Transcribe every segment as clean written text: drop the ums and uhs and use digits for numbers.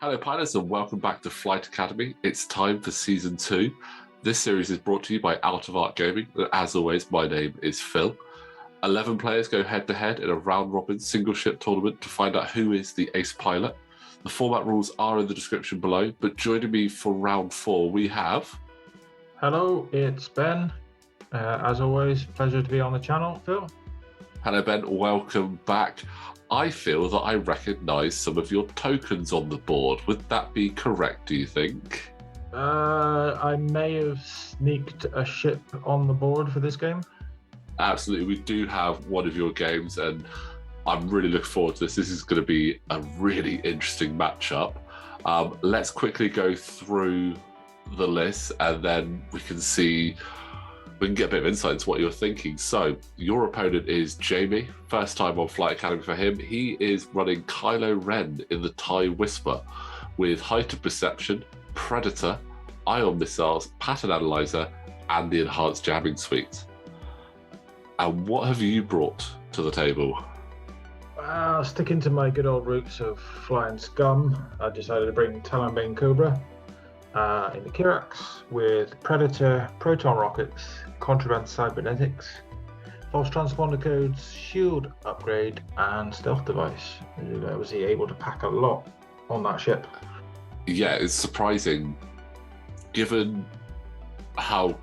Hello, pilots, and welcome back to Flight Academy. It's time for Season 2. This series is brought to you by Out of Arc Gaming, and as always, my name is Phil. 11 players go head-to-head in a round-robin single-ship tournament to find out who is the ace pilot. The format rules are in the description below, but joining me for round 4, we have... Hello, it's Ben. As always, pleasure to be on the channel, Phil. Hello, Ben. Welcome back. I feel that I recognise some of your tokens on the board. Would that be correct, do you think? I may have sneaked a ship on the board for this game. Absolutely. We do have one of your games, and I'm really looking forward to this. This is going to be a really interesting matchup. Let's quickly go through the list, and then we can get a bit of insight into what you're thinking. So your opponent is Jamie. First time on Flight Academy for him. He is running Kylo Ren in the TIE Whisper with Heightened Perception, Predator, Ion Missiles, Pattern Analyzer, and the Enhanced Jamming Suite. And what have you brought to the table? Sticking to my good old roots of flying Scum, I decided to bring Talonbane Cobra in the Kirax with Predator, Proton Rockets, Contraband Cybernetics, False Transponder Codes, Shield Upgrade, and Stealth Device. Was he able to pack a lot on that ship? Yeah, it's surprising, given how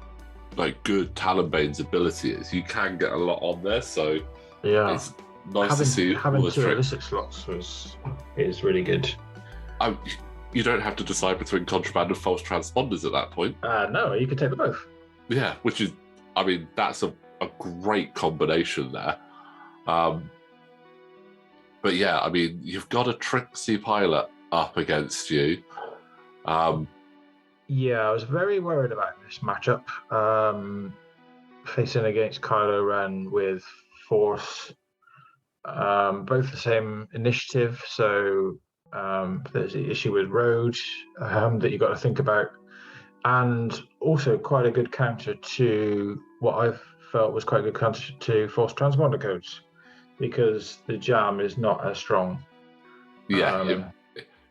good Talonbane's ability is. You can get a lot on there, so yeah, it's nice to see having all the two tricks. illicit slots is really good. You don't have to decide between contraband and false transponders at that point. No, you can take them both. Yeah, which is, that's a great combination there. But yeah, you've got a Trixie pilot up against you. Yeah, I was very worried about this matchup. Facing against Kylo Ren with Force, both the same initiative, so there's the issue with road that you've got to think about, and also quite a good counter to what I felt was quite a good counter to False Transponder Codes, because the jam is not as strong. Yeah,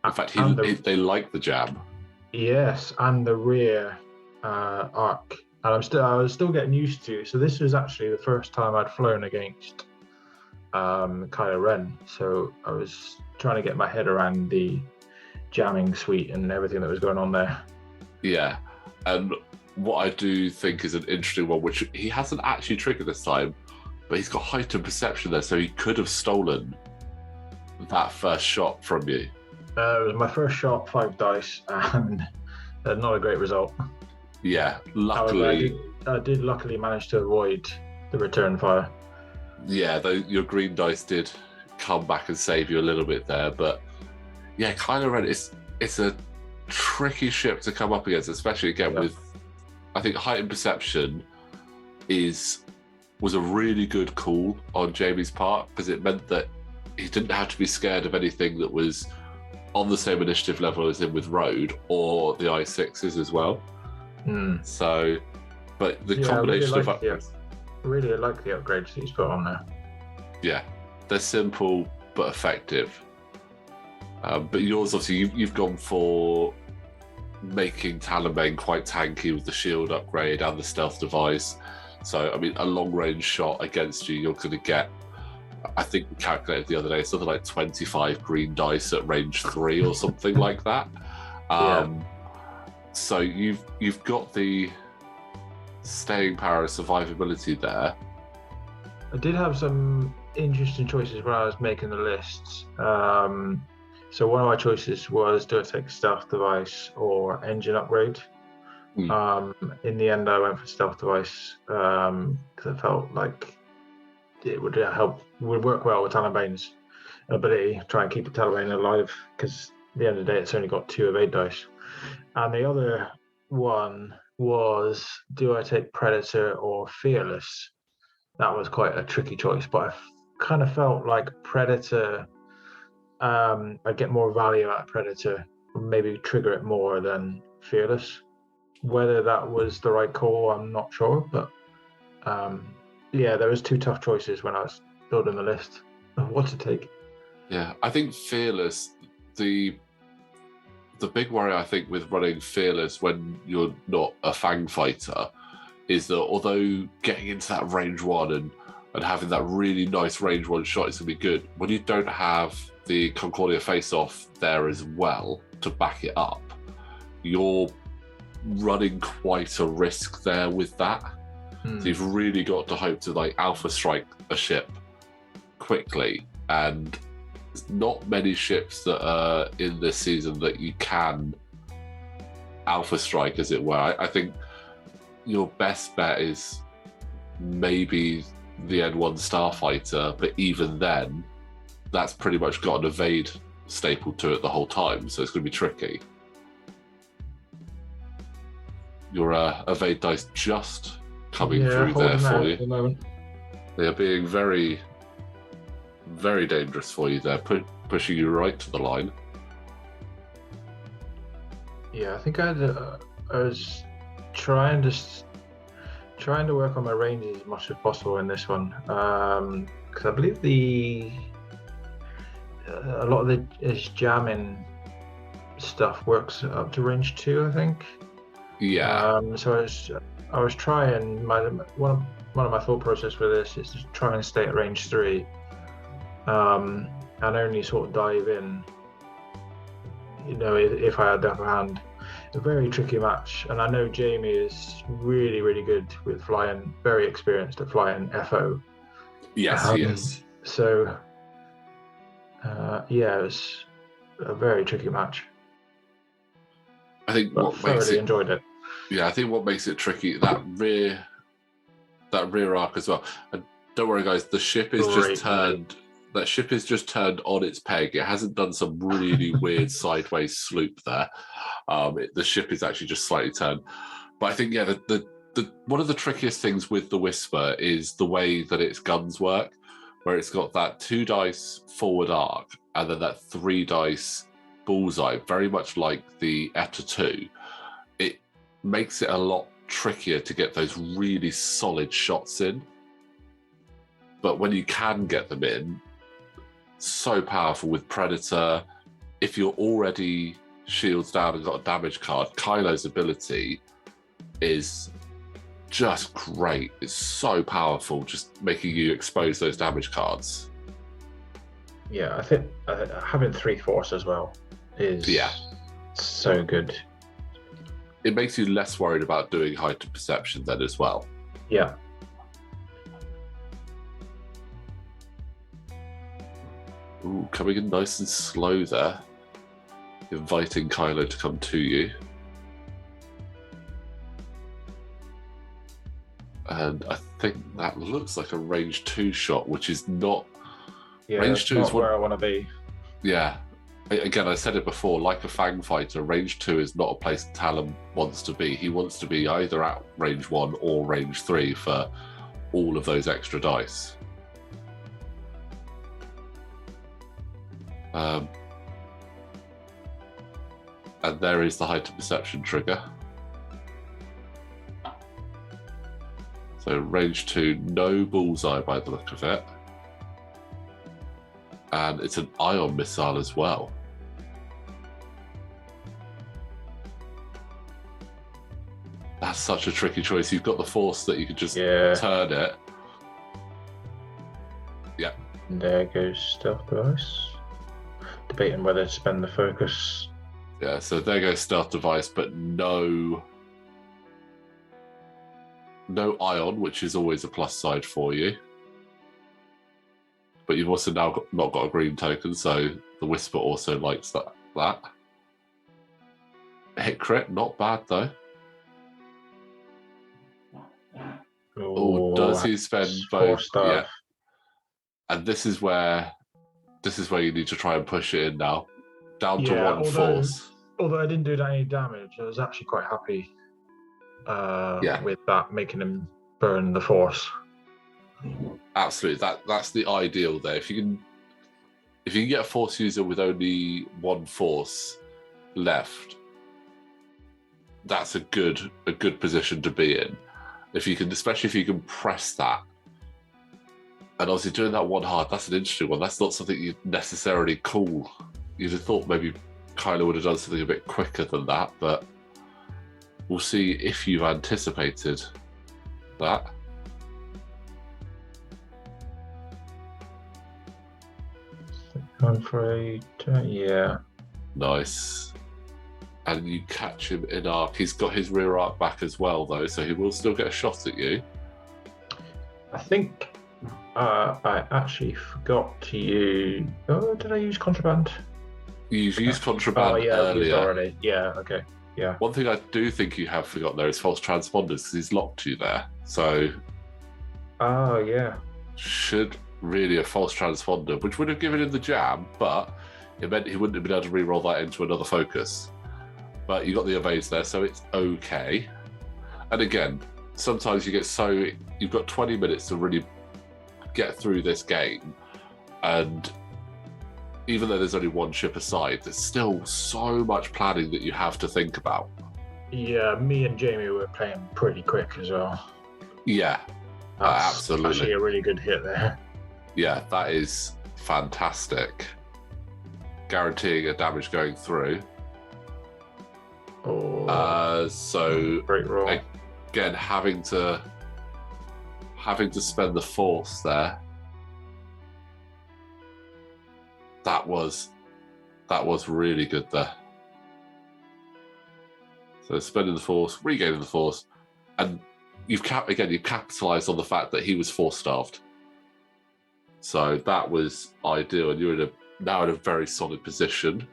in fact, they like the jam. Yes, and the rear arc, and I was still getting used to. So this was actually the first time I'd flown against Kylo Ren, so I was trying to get my head around the jamming suite and everything that was going on there. Yeah, and what I do think is an interesting one, which he hasn't actually triggered this time, but he's got Heightened Perception there, so he could have stolen that first shot from you. It was my first shot, 5 dice, and not a great result. Yeah, luckily. However, I did luckily manage to avoid the return fire. Yeah, though your green dice did come back and save you a little bit there, but yeah, Kylo Ren, it's a tricky ship to come up against, especially again with, I think Heightened Perception was a really good call on Jamie's part, because it meant that he didn't have to be scared of anything that was on the same initiative level as him with Road or the I6s as well. So, but the combination of upgrades. Really like the upgrades that he's put on there. Yeah, they're simple but effective. But yours, obviously, you've gone for making Talonbane quite tanky with the shield upgrade and the stealth device. So, a long-range shot against you, you're going to get, I think we calculated the other day, something like 25 green dice at range 3 or something like that. So you've got the staying power and survivability there. I did have some interesting choices when I was making the lists. So one of my choices was, do I take stealth device or engine upgrade? In the end, I went for stealth device because I felt like it would work well with Talonbane's ability to try and keep the Talonbane alive, because at the end of the day, it's only got 2 of 8 dice. And the other one was, do I take Predator or Fearless? That was quite a tricky choice, but I kind of felt like Predator, I'd get more value out of Predator, maybe trigger it more than Fearless. whether that was the right call, I'm not sure. But yeah, there was two tough choices when I was building the list of what to take. Yeah, I think Fearless, the big worry I think with running Fearless when you're not a Fang fighter is that although getting into that range one and having that really nice range one shot is going to be good, when you don't have the Concordia face-off there as well to back it up, you're running quite a risk there with that. So you've really got to hope to like alpha strike a ship quickly, and there's not many ships that are in this season that you can alpha strike, as it were. I think your best bet is maybe the N1 Starfighter, but even then, that's pretty much got an evade staple to it the whole time, so it's going to be tricky. Your evade dice just coming through there for you. At the moment. They are being very, very dangerous for you there, pushing you right to the line. Yeah, I think I was trying to work on my ranges as much as possible in this one, because I believe a lot of this jamming stuff works up to range 2, I think. Yeah. So I was trying one of my thought process for this is to try and stay at range 3, and only sort of dive in, if I had the upper hand. A very tricky match, and I know Jamie is really, really good with flying, very experienced at flying FO. Yes, he is. So, yeah, it was a very tricky match. I think what makes it enjoyed it. Yeah, I think what makes it tricky that rear arc as well. And don't worry, guys, the ship is just turned. That ship is just turned on its peg. It hasn't done some really weird sideways sloop there. The ship is actually just slightly turned. But I think, yeah, the one of the trickiest things with the Whisper is the way that its guns work, where it's got that 2 dice forward arc and then that 3 dice bullseye, very much like the Eta 2. It makes it a lot trickier to get those really solid shots in. But when you can get them in, so powerful with Predator. If you're already shields down and got a damage card, Kylo's ability is just great. It's so powerful, just making you expose those damage cards. Yeah, I think having 3 force as well is so good. It makes you less worried about doing heightened perception then as well. Yeah. Ooh, coming in nice and slow there. Inviting Kylo to come to you. And I think that looks like a range 2 shot, which is not... Yeah, range 2 is where I want to be. Yeah. Again, I said it before, like a Fang fighter, range 2 is not a place Talon wants to be. He wants to be either at range 1 or range 3 for all of those extra dice. And there is the heightened perception trigger. So range 2, no bullseye by the look of it. And it's an ion missile as well. That's such a tricky choice. You've got the force that you could just turn it. Yeah. And there goes stealth device. Debating whether to spend the focus. Yeah, so there goes stealth device, but no ion, which is always a plus side for you. But you've also now not got a green token, so the Whisper also likes that. Hit crit, not bad though. Oh, does he spend both? Yeah. And this is where you need to try and push it in now. Down to 1 force. Although I didn't do any damage, I was actually quite happy with that, making him burn the force. Absolutely. That's the ideal there. If you can get a force user with only 1 force left, that's a good position to be in. If you can, especially if you can press that. And obviously doing that one hard, that's an interesting one. That's not something you'd necessarily call. You'd have thought maybe Kylo would have done something a bit quicker than that, but we'll see if you've anticipated that. Going for a turn, yeah. Nice. And you catch him in arc. He's got his rear arc back as well, though, so he will still get a shot at you. I think I actually forgot to use. Oh, did I use contraband? You've used contraband earlier. Already. Yeah. Okay. Yeah. One thing I do think you have forgotten there is false transponders, because he's locked you there. So. Oh yeah. Should really a false transponder, which would have given him the jam, but it meant he wouldn't have been able to re-roll that into another focus. But you got the evades there, so it's okay. And again, sometimes you've got 20 minutes to really get through this game, and even though there's only one ship aside, there's still so much planning that you have to think about. Yeah, me and Jamie were playing pretty quick as well. Yeah, absolutely. Actually, a really good hit there. Yeah, that is fantastic. Guaranteeing a damage going through. Oh, so great roll. Again, having to spend the force there. That was really good there. So spending the force, regaining the force, and you've capitalized on the fact that he was force starved. So that was ideal, and you're now in a very solid position.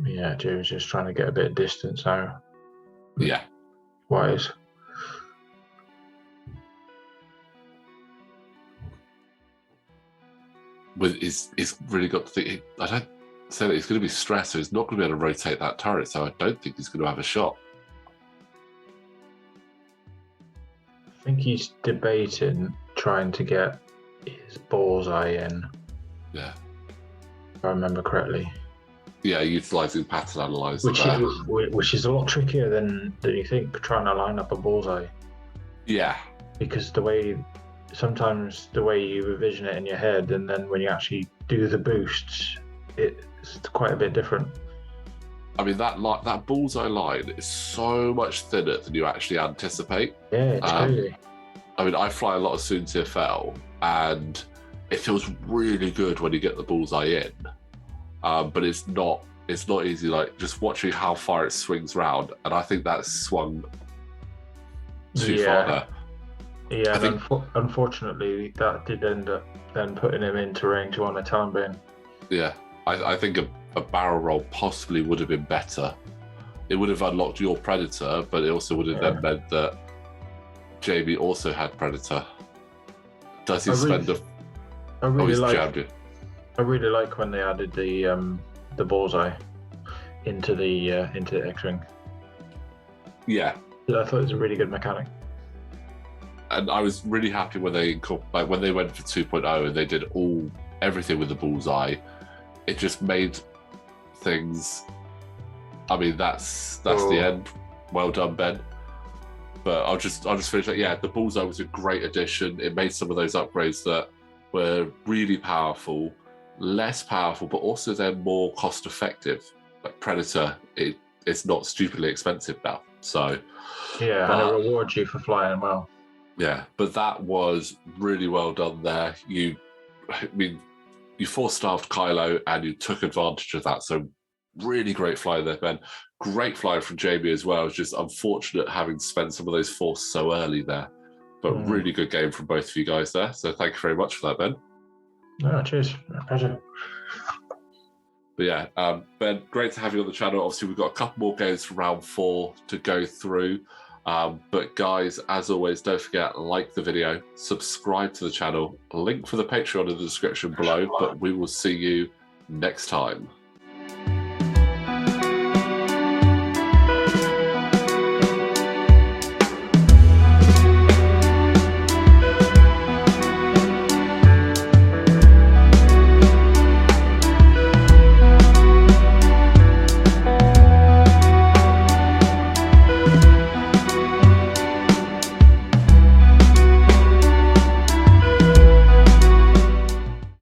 Yeah, Jamie's just trying to get a bit of distance now. Yeah. Wise. With he's really got to think. I don't say that he's going to be stressed, so he's not going to be able to rotate that turret. So I don't think he's going to have a shot. I think he's debating trying to get his bullseye in. Yeah. If I remember correctly. Yeah, utilising pattern analyzer. Which is a lot trickier than you think, trying to line up a bullseye. Yeah. Because sometimes the way you envision it in your head, and then when you actually do the boosts, it's quite a bit different. I mean, that bullseye line is so much thinner than you actually anticipate. Yeah, it's crazy. I mean, I fly a lot of Soon TFL, and it feels really good when you get the bullseye in. But it's not easy. Like just watching how far it swings round, and I think that's swung too far there. Yeah, unfortunately, that did end up then putting him into range one of Talonbane. Yeah, I think a barrel roll possibly would have been better. It would have unlocked your Predator, but it also would have then meant that Jamie also had Predator. Does he spend a... I really like... jammed you. I really like when they added the bullseye into the X-wing. Yeah, I thought it was a really good mechanic. And I was really happy when they when they went for 2.0 and they did everything with the bullseye. It just made things. I mean, that's the end. Well done, Ben. But I'll just finish that. Yeah, the bullseye was a great addition. It made some of those upgrades that were really powerful, less powerful, but also they're more cost effective. Like Predator, it's not stupidly expensive now. So yeah, and it rewards you for flying well. Yeah, but that was really well done there. You force-starved Kylo and you took advantage of that. So really great fly there, Ben. Great fly from Jamie as well. It's just unfortunate having to spend some of those force so early there. But really good game from both of you guys there. So thank you very much for that, Ben. No, cheers. Pleasure. But yeah, Ben, great to have you on the channel. Obviously, we've got a couple more games for round 4 to go through. But guys, as always, don't forget, like the video, subscribe to the channel, link for the Patreon in the description below, but we will see you next time.